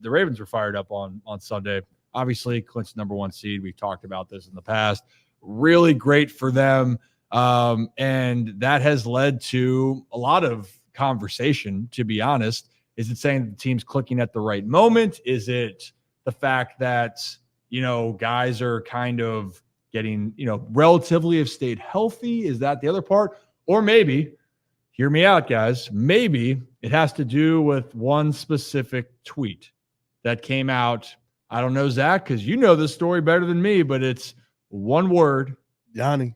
the Ravens were fired up on Sunday. Obviously, Clint's number 1 seed. We've talked about this in the past. Really great for them. And that has led to a lot of conversation, to be honest. Is it saying the team's clicking at the right moment? Is it the fact that, guys are kind of getting, relatively have stayed healthy? Is that the other part? Or maybe, hear me out, guys, maybe it has to do with one specific tweet that came out. I don't know, Zach, because you know this story better than me, but it's one word. Johnny.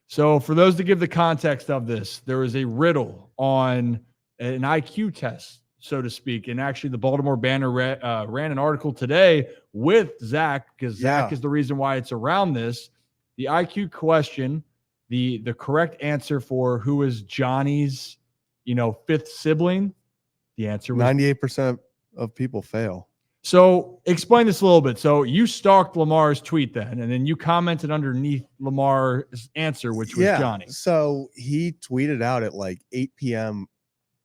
So for those to give the context of this, there was a riddle on an IQ test, so to speak. And actually the Baltimore Banner ran an article today with Zach, because Zach is the reason why it's around this. The IQ question, the correct answer for who is Johnny's, 5th sibling, the answer was 98% of people fail. So explain this a little bit. So you stalked Lamar's tweet then, and then you commented underneath Lamar's answer, which was Johnny. So he tweeted out at like 8 p.m.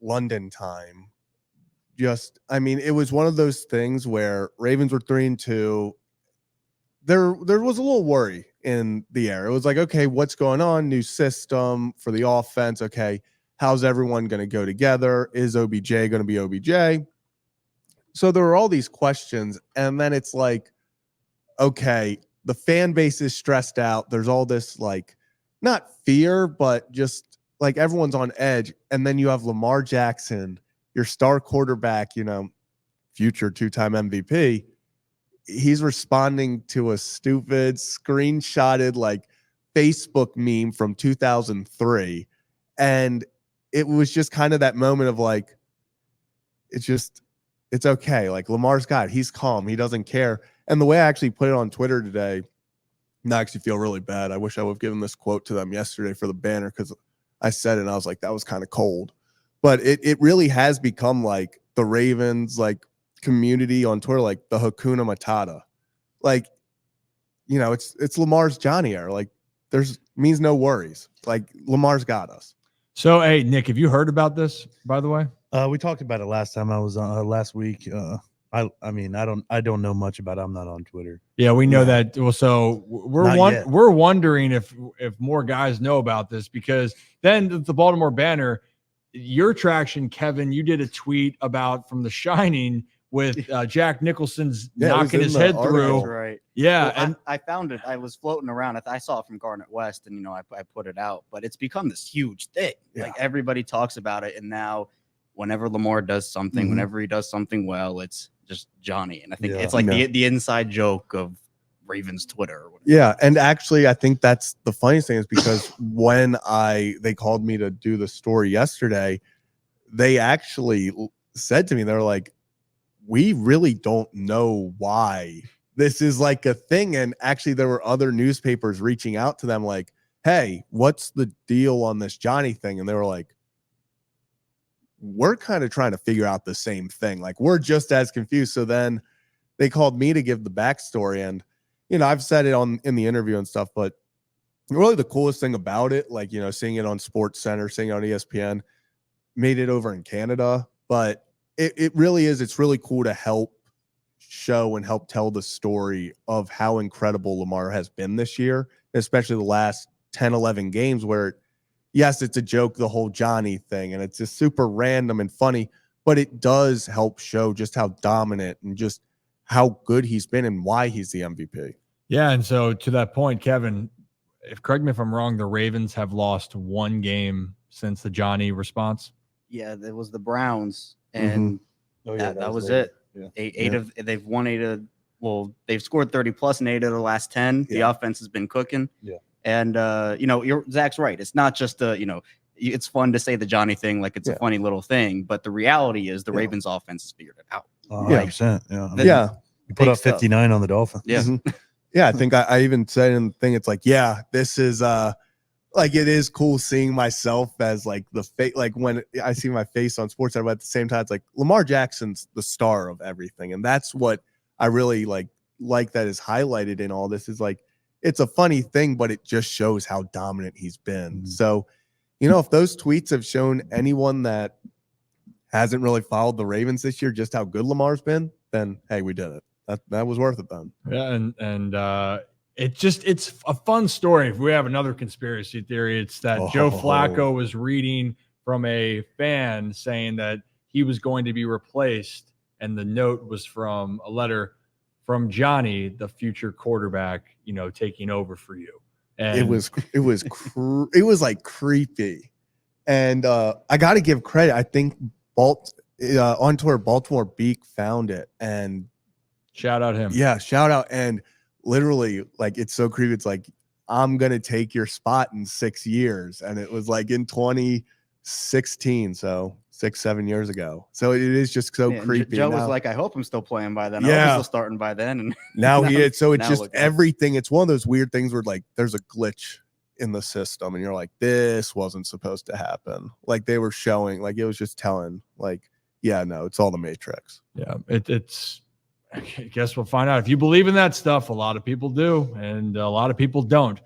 London time. It was one of those things where Ravens were 3-2. There was a little worry in the air. It was like, okay, what's going on? New system for the offense. Okay, how's everyone going to go together? Is OBJ going to be OBJ? So there were all these questions, and then it's like, okay, the fan base is stressed out. There's all this, like, not fear, but just like everyone's on edge. And then you have Lamar Jackson, your star quarterback, future 2-time MVP. He's responding to a stupid screenshotted like Facebook meme from 2003. And it was just kind of that moment of like, it's okay. Like Lamar's got it. He's calm. He doesn't care. And the way I actually put it on Twitter today, I actually feel really bad. I wish I would have given this quote to them yesterday for the banner, because I said it and I was like, that was kind of cold. But it really has become like the Ravens like community on Twitter, like the Hakuna Matata. Like, it's Lamar's Johnny era. Like means no worries. Like Lamar's got us. So, hey, Nick, have you heard about this, by the way? We talked about it last time I was on last week. I don't know much about it. I'm not on Twitter. Yeah, we know that. Well, so we're wondering if more guys know about this, because then the Baltimore Banner, your traction, Kevin, you did a tweet about from The Shining with Jack Nicholson's knocking his head through. That's right. Yeah, well, and I found it. I was floating around. I saw it from Garnet West, and I put it out. But it's become this huge thing. Yeah. Like everybody talks about it, and now whenever Lamar does something, whenever he does something well, it's just Johnny. And I think it's like the inside joke of Ravens Twitter. Or whatever. Yeah, and actually, I think that's the funniest thing is because when they called me to do the story yesterday, they actually said to me, they're like, we really don't know why this is like a thing. And actually, there were other newspapers reaching out to them like, hey, what's the deal on this Johnny thing? And they were like, we're kind of trying to figure out the same thing. Like, we're just as confused. So then they called me to give the backstory. And, I've said it in the interview and stuff, but really the coolest thing about it, like, seeing it on Sports Center, seeing it on ESPN, made it over in Canada. But it really is. It's really cool to help show and help tell the story of how incredible Lamar has been this year, especially the last 10, 11 games where, yes, it's a joke, the whole Johnny thing, and it's just super random and funny, but it does help show just how dominant and just how good he's been and why he's the MVP. Yeah, and so to that point, Kevin, correct me if I'm wrong, the Ravens have lost one game since the Johnny response. Yeah, it was the Browns, and that was it. Yeah. They've won 8 of, they've scored 30 plus in 8 of the last 10. The offense has been cooking. Yeah. And, Zach's right. It's not just it's fun to say the Johnny thing like it's a funny little thing, but the reality is the Ravens offense has figured it out. 100%. Yeah. You put up 59 on the Dolphins. Yeah. Yeah. I think I even said in the thing, it's like, this is like, it is cool seeing myself as like the face, like when I see my face on Sports Center, but at the same time, it's like Lamar Jackson's the star of everything. And that's what I really like that is highlighted in all this is like, it's a funny thing, but it just shows how dominant he's been. So, if those tweets have shown anyone that hasn't really followed the Ravens this year, just how good Lamar's been, then hey, we did it. That was worth it then. Yeah, and it's a fun story. If we have another conspiracy theory, it's that Joe Flacco was reading from a fan saying that he was going to be replaced, and the note was from a letter from Johnny, the future quarterback, taking over for you. And it was like creepy. And I got to give credit. I think on Twitter, Baltimore Beak found it, and shout out him. Yeah, shout out. And literally, like, it's so creepy. It's like, I'm gonna take your spot in 6 years, and it was like in 2016, so 6-7 years ago. So it is just so creepy. Joe was like, I hope I'm still playing by then. I hope I'm still starting by then. And now he is. So it's just everything. It's one of those weird things where like there's a glitch in the system, and you're like, this wasn't supposed to happen. Like they were showing, like it was just telling, like, yeah, no, it's all the Matrix. Yeah, it's. I guess we'll find out. If you believe in that stuff, a lot of people do, and a lot of people don't.